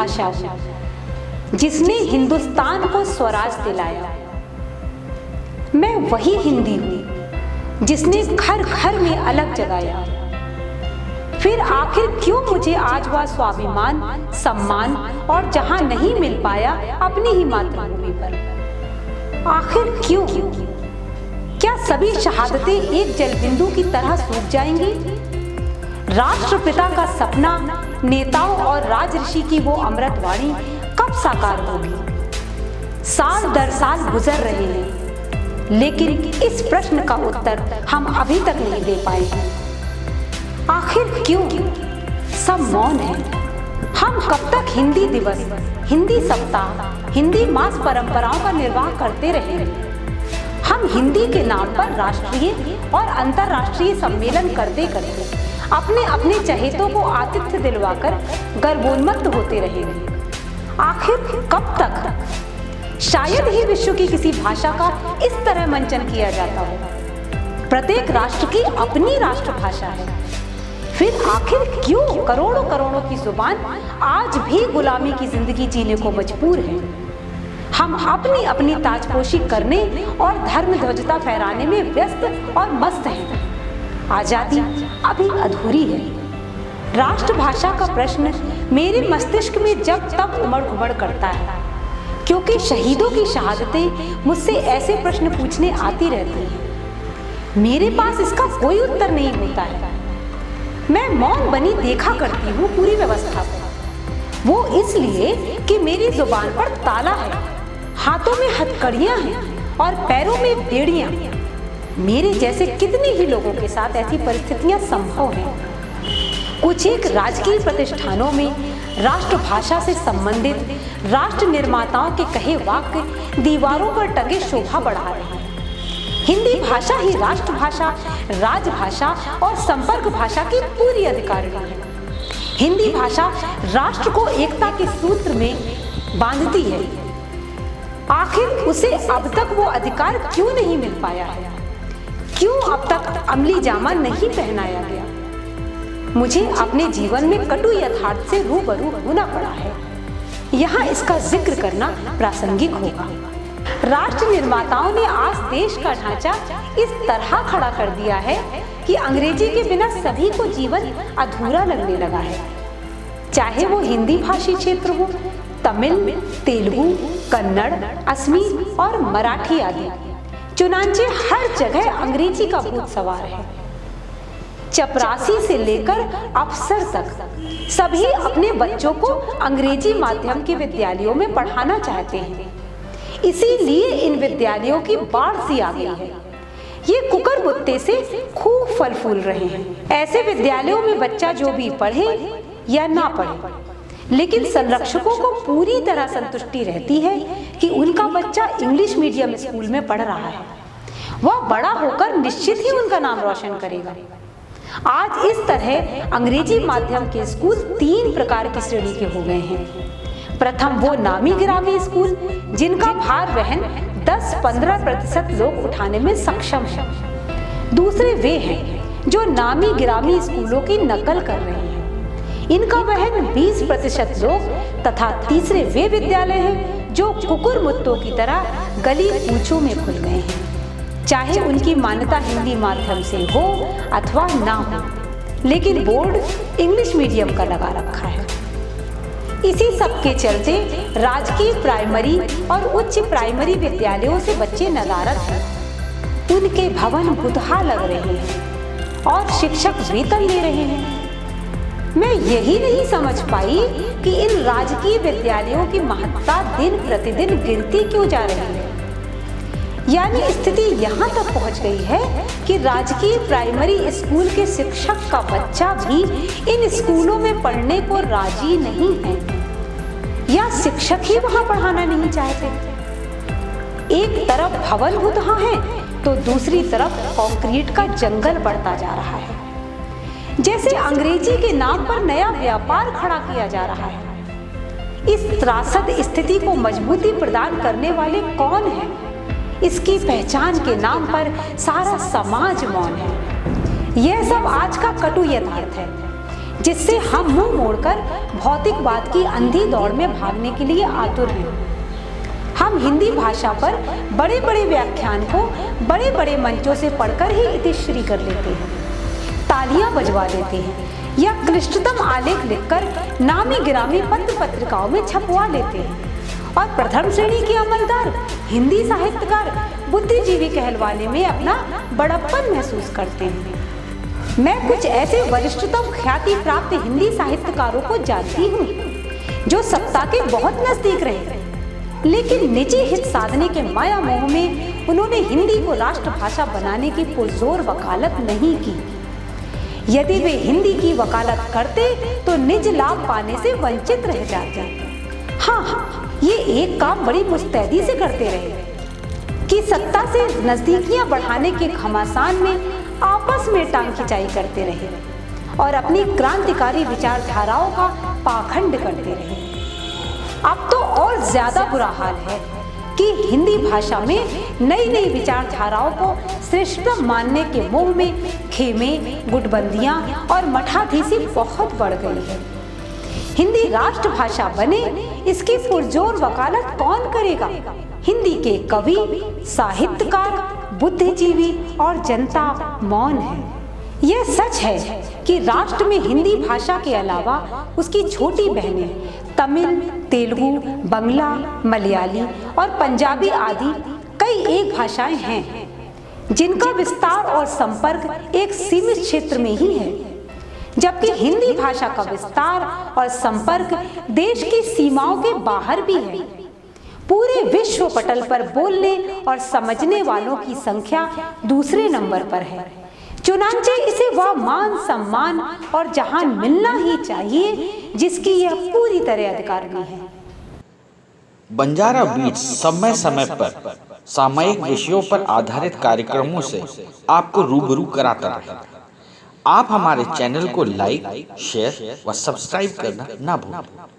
भाषा जिसने हिंदुस्तान को स्वराज दिलाया। मैं वही हिंदी हूँ जिसने घर घर में अलग जगाया। फिर आखिर क्यों मुझे आज वह स्वाभिमान, सम्मान और जहां नहीं मिल पाया अपनी ही मातृभूमि पर? आखिर क्यों? क्या सभी शहादतें एक जलबिंदु की तरह सूख जाएंगी? राष्ट्रपिता का सपना, नेताओं और राजऋषि की वो अमृतवाणी कब साकार होगी? साल दर साल गुजर रहे हैं, लेकिन इस प्रश्न का उत्तर हम अभी तक नहीं दे पाए हैं। आखिर क्यों सब मौन है? हम कब तक हिंदी दिवस, हिंदी सप्ताह, हिंदी मास परंपराओं का निर्वाह करते रहेंगे? हम हिंदी के नाम पर राष्ट्रीय और अंतर्राष्ट्रीय सम्मेलन करते करते अपने अपने चहेतों को आतिथ्य दिलवाकर गर्वोन्मत्त होते रहेंगे। आखिर कब तक? शायद ही विश्व की किसी भाषा का इस तरह मंचन किया जाता हो। प्रत्येक राष्ट्र की अपनी राष्ट्रभाषा है। फिर आखिर क्यों करोड़ों करोड़ों की जुबान आज भी गुलामी की जिंदगी जीने को मजबूर है? हम अपनी अपनी ताजपोशी करने और धर्म ध्वजता फहराने में व्यस्त और मस्त हैं। आजादी अभी अधूरी है। राष्ट्रभाषा का प्रश्न मेरे मस्तिष्क में जब तब उमड़ घुमड़ करता है, क्योंकि शहीदों की शहादतें मुझसे ऐसे प्रश्न पूछने आती रहती हैं। मेरे पास इसका कोई उत्तर नहीं होता है। मैं मौन बनी देखा करती हूँ पूरी व्यवस्था को। वो इसलिए कि मेरी जुबान पर ताला है, हाथों में हथकड़ियाँ हैं और पैरों में बेड़ियाँ। मेरे जैसे कितने ही लोगों के साथ ऐसी परिस्थितियाँ संभव हैं। कुछ एक राजकीय प्रतिष्ठानों में राष्ट्रभाषा से संबंधित राष्ट्र निर्माताओं के कहे वाक्य दीवारों पर टंगे शोभा बढ़ा रहे हैं। हिंदी भाषा ही राष्ट्रभाषा, राजभाषा और संपर्क भाषा की पूरी अधिकारिणी है। हिंदी भाषा राष्ट्र को एकता के सूत्र में बांधती है। आखिर उसे अब तक वो अधिकार क्यों नहीं मिल पाया है? क्यों अब तक अमली जामा नहीं पहनाया गया? मुझे अपने जीवन में कटु यथार्थ से रूबरू होना पड़ा है। यहाँ इसका जिक्र करना प्रासंगिक होगा। राष्ट्र निर्माताओं ने आज देश का ढांचा इस तरह खड़ा कर दिया है कि अंग्रेजी के बिना सभी को जीवन अधूरा लगने लगा है। चाहे वो हिंदी भाषी क्षेत्र हो, तमिल, तेलुगु, कन्नड़, असमी और मराठी आदि, चुनांचे हर जगह अंग्रेजी का भूत सवार है। चपरासी से लेकर अफसर तक सभी अपने बच्चों को अंग्रेजी माध्यम के विद्यालयों में पढ़ाना चाहते हैं। इसीलिए इन विद्यालयों की बाढ़ सी आ गई है। ये कुकर बुत्ते से खूब फल फूल रहे हैं। ऐसे विद्यालयों में बच्चा जो भी पढ़े या ना पढ़े, लेकिन संरक्षकों को पूरी तरह संतुष्टि रहती है कि उनका बच्चा इंग्लिश मीडियम स्कूल में पढ़ रहा है। वह बड़ा होकर निश्चित ही उनका नाम रोशन करेगा। आज इस तरह अंग्रेजी माध्यम के स्कूल 3 प्रकार की श्रेणी के हो गए हैं। प्रथम वो नामी गिरामी स्कूल जिनका भार वहन 10-15% लोग उठाने में सक्षम हैं। दूसरे वे हैं जो नामी गिरामी स्कूलों की नकल कर रहे हैं, इनका वहन 20% लोग। तथा तीसरे वे विद्यालय हैं जो कुकुर मुत्तों की तरह गली कूचों में खुल गए हैं, चाहे उनकी मान्यता हिंदी माध्यम से हो अथवा ना हो, लेकिन बोर्ड इंग्लिश मीडियम का लगा रखा है। इसी सब के चलते राजकीय प्राइमरी और उच्च प्राइमरी विद्यालयों से बच्चे नदारद हैं। उनके भवन बुतहा लग रहे हैं और शिक्षक वेतन ले रहे हैं। मैं यही नहीं समझ पाई कि इन राजकीय विद्यालयों की महत्ता दिन प्रतिदिन गिरती क्यों जा रही है। यानी स्थिति यहाँ तक पहुँच गई है कि राजकीय प्राइमरी स्कूल के शिक्षक का बच्चा भी इन स्कूलों में पढ़ने को राजी नहीं है, या शिक्षक ही वहाँ पढ़ाना नहीं चाहते। एक तरफ भवन बुतहा है तो दूसरी तरफ कंक्रीट का जंगल बढ़ता जा रहा है। जैसे अंग्रेजी के नाम पर नया व्यापार खड़ा किया जा रहा है। इस त्रासद स्थिति को मजबूती प्रदान करने वाले कौन हैं? इसकी पहचान के नाम पर सारा समाज मौन है। यह सब आज का कटु यथार्थ है। जिससे हम मुंह मोड़कर भौतिकवाद की अंधी दौड़ में भागने के लिए आतुर हैं। हम हिंदी भाषा पर बड़े बड़े व्याख्यान को बड़े बड़े मंचों से पढ़कर ही इतिश्री कर लेते हैं, तालियां बजवा देते हैं या क्लिष्टतम आलेख लिखकर नामी गिरामी पत्र पत्रिकाओं में छपवा लेते हैं और प्रथम श्रेणी के अमलदार हिंदी साहित्यकार बुद्धिजीवी कहलवाने में अपना बड़प्पन महसूस करते हैं। मैं कुछ ऐसे वरिष्ठतम ख्याति प्राप्त हिंदी साहित्यकारों को जानती हूँ जो सत्ता के बहुत नजदीक रहे, लेकिन निजी हित साधने के माया मोह में उन्होंने हिंदी को राष्ट्रभाषा बनाने की पुरजोर वकालत नहीं की। यदि वे हिंदी की वकालत करते तो निज लाभ पाने से वंचित रह जाते। हाँ, ये एक काम बड़ी मुस्तैदी से करते रहे कि सत्ता से नजदीकियां बढ़ाने के घमासान में आपस में टांग खिंचाई करते रहे और अपनी क्रांतिकारी विचारधाराओं का पाखंड करते रहे। अब तो और ज्यादा बुरा हाल है कि हिंदी भाषा में नई नई विचारधाराओं को श्रेष्ठतम मानने के मोह में खेमे, गुटबंदियां और मठाधीसी बहुत बढ़ गई है। हिंदी राष्ट्रभाषा बने, इसकी पुरजोर वकालत कौन करेगा? हिंदी के कवि, साहित्यकार, बुद्धिजीवी और जनता मौन है। यह सच है कि राष्ट्र में हिंदी भाषा के अलावा उसकी छोटी बहनें तमिल, तेलुगु, बंगला, मलयाली और पंजाबी आदि कई एक भाषाएं हैं जिनका विस्तार और संपर्क एक सीमित क्षेत्र में ही है, जबकि हिंदी भाषा का विस्तार और संपर्क देश की सीमाओं के बाहर भी है। पूरे विश्व पटल पर बोलने और समझने वालों की संख्या दूसरे नंबर पर है, चुनांचे इसे वह मान सम्मान और जहान मिलना ही चाहिए जिसकी यह पूरी तरह अधिकारिणी है। बंजारा बीट्स समय समय पर सामयिक विषयों पर आधारित कार्यक्रमों से आपको रूबरू कराता रहेगा। आप हमारे चैनल को लाइक, शेयर व सब्सक्राइब करना ना भूलें।